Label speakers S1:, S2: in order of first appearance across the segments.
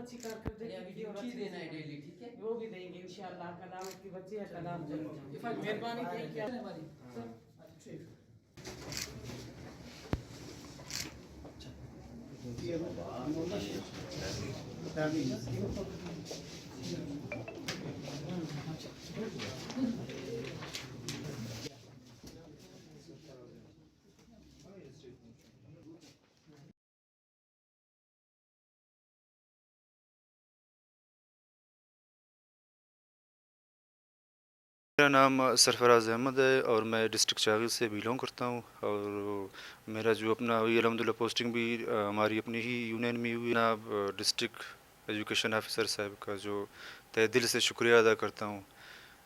S1: अच्छी कारकर्दगी और अच्छी देना है डेली, ठीक है, वो भी देंगे इंशाल्लाह। कल आपकी बच्ची है, कल आप मेहरबानी की।
S2: मेरा नाम सरफराज अहमद है और मैं डिस्ट्रिक्ट चागल से बिलोंग करता हूँ। और मेरा जो अपना ये अल्हम्दुलिल्लाह पोस्टिंग भी हमारी अपनी ही यूनियन में हुई ना। डिस्ट्रिक्ट एजुकेशन ऑफिसर साहब का जो तहे दिल से शुक्रिया अदा करता हूँ,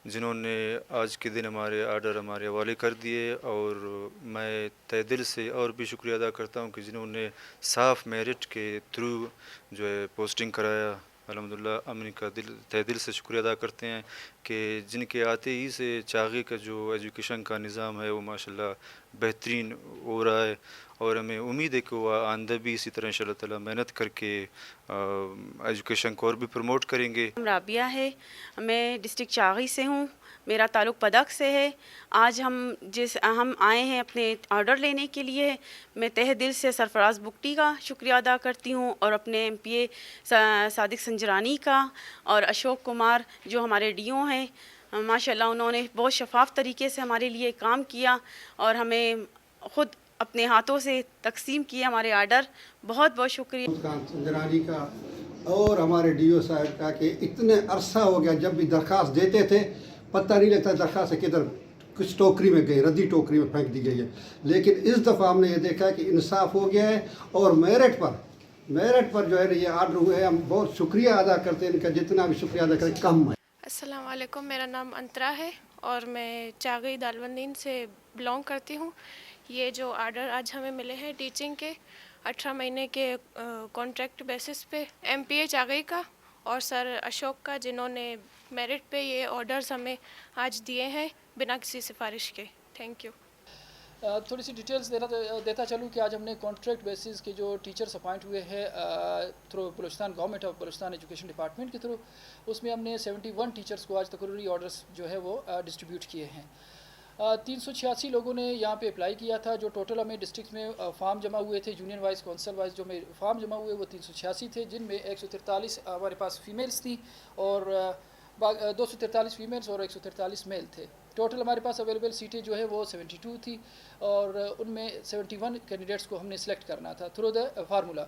S2: जिन्होंने आज के दिन हमारे आर्डर हमारे हवाले कर दिए। और मैं तहे दिल से और भी शुक्रिया अदा करता हूँ कि जिन्होंने साफ़ मेरिट के थ्रू जो है पोस्टिंग कराया। अल्हम्दुलिल्लाह हम इनका तहे दिल से शुक्रिया अदा करते हैं कि जिनके आते ही से चागे का जो एजुकेशन का निज़ाम है वो माशाल्लाह बेहतरीन हो रहा है। और हमें उम्मीद है कि वो आइंदा भी इसी तरह इंशाअल्लाह ताला मेहनत करके एजुकेशन को और भी प्रमोट करेंगे।
S3: राबिया है, मैं डिस्ट्रिक्ट चागी से हूँ, मेरा ताल्लुक़ पदक से है। आज हम आए हैं अपने ऑर्डर लेने के लिए। मैं तहे दिल से सरफराज बुगटी का शुक्रिया अदा करती हूँ और अपने MPA सादिक संजरानी का और अशोक कुमार जो हमारे DO हैं। माशाल्लाह उन्होंने बहुत शफाफ तरीके से हमारे लिए काम किया और हमें ख़ुद अपने हाथों से तकसीम किए हमारे आर्डर। बहुत बहुत शुक्रिया
S4: संजरानी का और हमारे DO साहब का कि इतने अरसा हो गया जब भी दरख्वास्त देते थे पता नहीं लगता दरख्वास्त किधर कुछ टोकरी में गई, रद्दी टोकरी में फेंक दी गई है। लेकिन इस दफ़ा हमने ये देखा कि इंसाफ हो गया है और मेरिट पर जो है ये आर्डर हुए हैं। हम बहुत शुक्रिया अदा करते हैं, इनका जितना भी शुक्रिया अदा करें कम है।
S5: अस्सलाम वालेकुम, मेरा नाम अंतरा है और मैं चागई दालवंदीन से बिलोंग करती हूँ। ये जो आर्डर आज हमें मिले हैं टीचिंग के 18 महीने के कॉन्ट्रैक्ट बेसिस पे MPA चागई का और सर अशोक का, जिन्होंने मेरिट पे ये ऑर्डर्स हमें आज दिए हैं बिना किसी सिफारिश के। Thank you.
S6: थोड़ी सी डिटेल्स देता चलूँ कि आज हमने कॉन्ट्रैक्ट बेसिस के जो टीचर्स अपॉइंट हुए हैं through Balochistan government of Balochistan education department के थ्रू, उसमें हमने 71 टीचर्स को आज तकरीरी ऑर्डर्स जो है वो डिस्ट्रीब्यूट किए हैं। 386 लोगों ने यहाँ पे अप्लाई किया था। जो टोटल हमें डिस्ट्रिक्ट में फार्म जमा हुए थे यूनियन वाइज काउंसिल वाइज जो में फार्म जमा हुए वो 386 थे, जिनमें 143 हमारे पास फ़ीमेल्स थी और 243 फीमेल्स और 143 मेल थे। टोटल हमारे पास अवेलेबल सीटें जो है वो 72 थी और उनमें 71 कैंडिडेट्स को हमने सेलेक्ट करना था थ्रू द फार्मूला।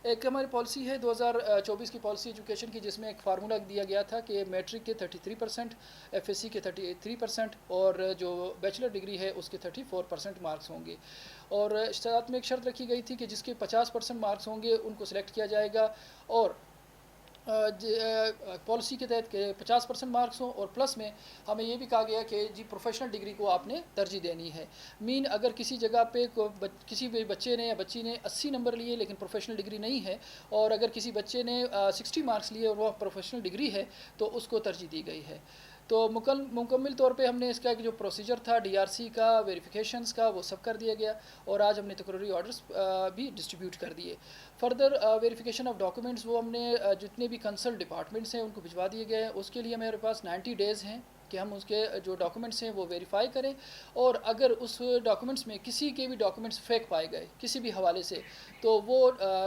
S6: एक हमारी पॉलिसी है 2024 की पॉलिसी एजुकेशन की, जिसमें एक फार्मूला दिया गया था कि मैट्रिक के 33%, FSC के 33% और जो बैचलर डिग्री है उसके 34% मार्क्स होंगे। और साथ में एक शर्त रखी गई थी कि जिसके 50% मार्क्स होंगे उनको सिलेक्ट किया जाएगा और पॉलिसी के तहत के 50% मार्क्स हों और प्लस में हमें ये भी कहा गया कि जी प्रोफेशनल डिग्री को आपने तरजीह देनी है। मीन अगर किसी जगह पे किसी भी बच्चे ने या बच्ची ने 80 नंबर लिए लेकिन प्रोफेशनल डिग्री नहीं है, और अगर किसी बच्चे ने 60 मार्क्स लिए और वह प्रोफेशनल डिग्री है तो उसको तरजीह दी गई है। तो मुकम्मल तौर पे हमने इसका जो प्रोसीजर था DRC का, वेरिफिकेशंस का, वो सब कर दिया गया और आज हमने तकरीरी ऑर्डर्स भी डिस्ट्रीब्यूट कर दिए। फर्दर वेरिफिकेशन ऑफ डॉक्यूमेंट्स वो हमने जितने भी कंसर्न डिपार्टमेंट्स हैं उनको भिजवा दिए गए हैं। उसके लिए हमारे पास 90 डेज़ हैं कि हम उसके जो डॉक्यूमेंट्स हैं वो वेरीफाई करें, और अगर उस डॉक्यूमेंट्स में किसी के भी डॉक्यूमेंट्स फेक पाए गए किसी भी हवाले से तो वो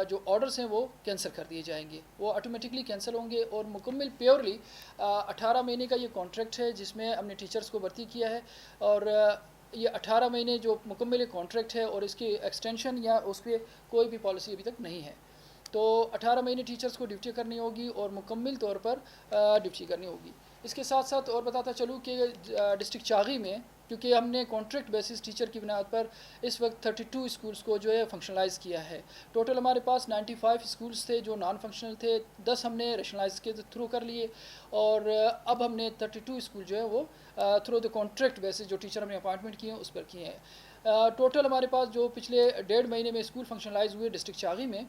S6: जो ऑर्डर्स हैं वो कैंसिल कर दिए जाएंगे, वो ऑटोमेटिकली कैंसिल होंगे। और मुकम्मल प्योरली 18 महीने का ये कॉन्ट्रैक्ट है जिसमें हमने टीचर्स को भर्ती किया है, और ये 18 महीने जो मुकम्मल कॉन्ट्रैक्ट है और इसकी एक्सटेंशन या उस पर कोई भी पॉलिसी अभी तक नहीं है। तो 18 महीने टीचर्स को ड्यूटी करनी होगी और मुकम्मल तौर पर ड्यूटी करनी होगी। इसके साथ साथ और बताता चलूँ कि डिस्ट्रिक्ट चागी में क्योंकि हमने कॉन्ट्रैक्ट बेसिस टीचर की बुनियाद पर इस वक्त 32 स्कूल्स को जो है फंक्शनलाइज़ किया है। टोटल हमारे पास 95 स्कूल्स थे जो नॉन फंक्शनल थे, 10 हमने रेशनलाइज के थ्रू कर लिए और अब हमने 32 स्कूल जो है वो थ्रू द कॉन्ट्रैक्ट बेसिस जो टीचर हमने अपॉइंटमेंट किए हैं उस पर किए हैं। टोटल हमारे पास जो पिछले 1.5 महीने में स्कूल फंक्शनलाइज हुए डिस्ट्रिक्ट चागी में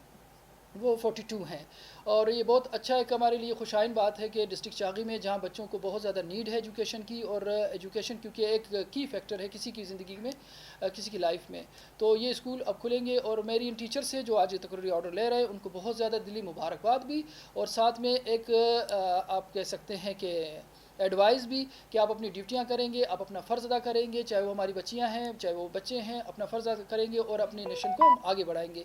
S6: वो 42 हैं। और ये बहुत अच्छा एक हमारे लिए खुशाइन बात है कि डिस्ट्रिक्ट चागी में जहाँ बच्चों को बहुत ज़्यादा नीड है एजुकेशन की, और एजुकेशन क्योंकि एक की फैक्टर है किसी की ज़िंदगी में, किसी की लाइफ में, तो ये स्कूल अब खुलेंगे। और मेरी इन टीचर से जो आज तकरीरी ऑर्डर ले रहे हैं उनको बहुत ज़्यादा दिली मुबारकबाद भी, और साथ में एक आप कह सकते हैं कि एडवाइस भी कि आप अपनी ड्यूटियां करेंगे, आप अपना फ़र्ज़ अदा करेंगे, चाहे वो हमारी बच्चियां हैं चाहे वो बच्चे हैं, अपना फ़र्ज़ अदा करेंगे और अपने नेशन को आगे बढ़ाएंगे।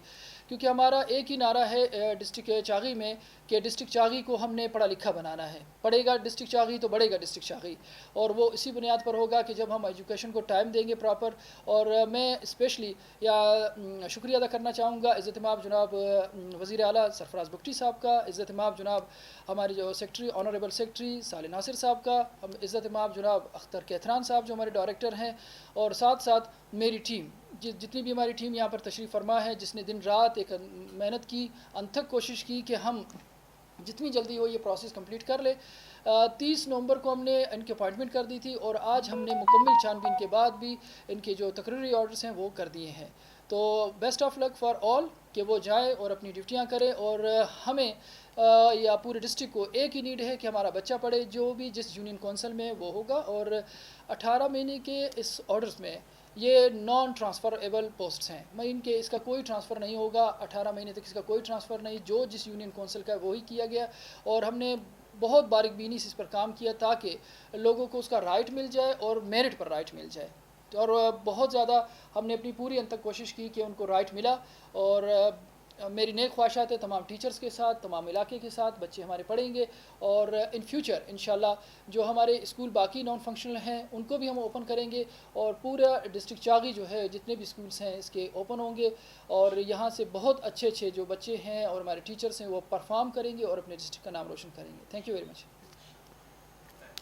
S6: क्योंकि हमारा एक ही नारा है डिस्ट्रिक्ट चागी में कि डिस्ट्रिक्ट चागी को हमने पढ़ा लिखा बनाना है। पढ़ेगा डिस्ट्रिक्ट चागी तो बढ़ेगा डिस्ट्रिक्ट चागी, और वो इसी बुनियाद पर होगा कि जब हम एजुकेशन को टाइम देंगे प्रॉपर। और मैं स्पेशली या शुक्रिया अदा करना चाहूँगा इज़्ज़त माब जनाब वज़ीर आला सरफराज बुगटी साहब का, इज़्ज़त माब जनाब हमारे जो सेक्रेटरी ऑनरेबल सेक्रेटरी साले नासिर साहब का, हम इज़्ज़त माब जनाब अख्तर कैथरान साहब जो हमारे डायरेक्टर हैं, और साथ साथ मेरी टीम जितनी भी हमारी टीम यहाँ पर तशरीफ़ फरमा है, जिसने दिन रात एक मेहनत की, अनथक कोशिश की कि हम जितनी जल्दी हो ये प्रोसेस कंप्लीट कर ले। 30 नवंबर को हमने इनकी अपॉइंटमेंट कर दी थी, और आज हमने मुकम्मल छानबीन के बाद भी इनके जो तकरीरी ऑर्डर्स हैं वो कर दिए हैं। तो best of luck for all कि वो जाए और अपनी ड्यूटियाँ करें। और हमें या पूरे डिस्ट्रिक्ट को एक ही नीड है कि हमारा बच्चा पढ़े, जो भी जिस यूनियन कौंसिल में वो होगा। और 18 महीने के इस ऑर्डर्स में ये नॉन ट्रांसफ़रेबल पोस्ट्स हैं, मैं इनके इसका कोई ट्रांसफ़र नहीं होगा, 18 महीने तक इसका कोई ट्रांसफ़र नहीं, जो जिस यूनियन कौंसिल का है वही किया गया। और हमने बहुत बारीकबीनी से इस पर काम किया ताकि लोगों को उसका राइट मिल जाए और मेरिट पर राइट मिल जाए। और बहुत ज़्यादा हमने अपनी पूरी अंत तक कोशिश की कि उनको राइट मिला। और मेरी नेक ख्वाहिशात है तमाम टीचर्स के साथ, तमाम इलाके के साथ, बच्चे हमारे पढ़ेंगे। और इन फ्यूचर इंशाल्लाह जो हमारे स्कूल बाकी नॉन फंक्शनल हैं उनको भी हम ओपन करेंगे, और पूरा डिस्ट्रिक्ट चागी जो है जितने भी स्कूल्स हैं इसके ओपन होंगे। और यहाँ से बहुत अच्छे अच्छे जो बच्चे हैं और हमारे टीचर्स हैं वो परफॉर्म करेंगे और अपने डिस्ट्रिक्ट का नाम रोशन करेंगे। Thank you very much.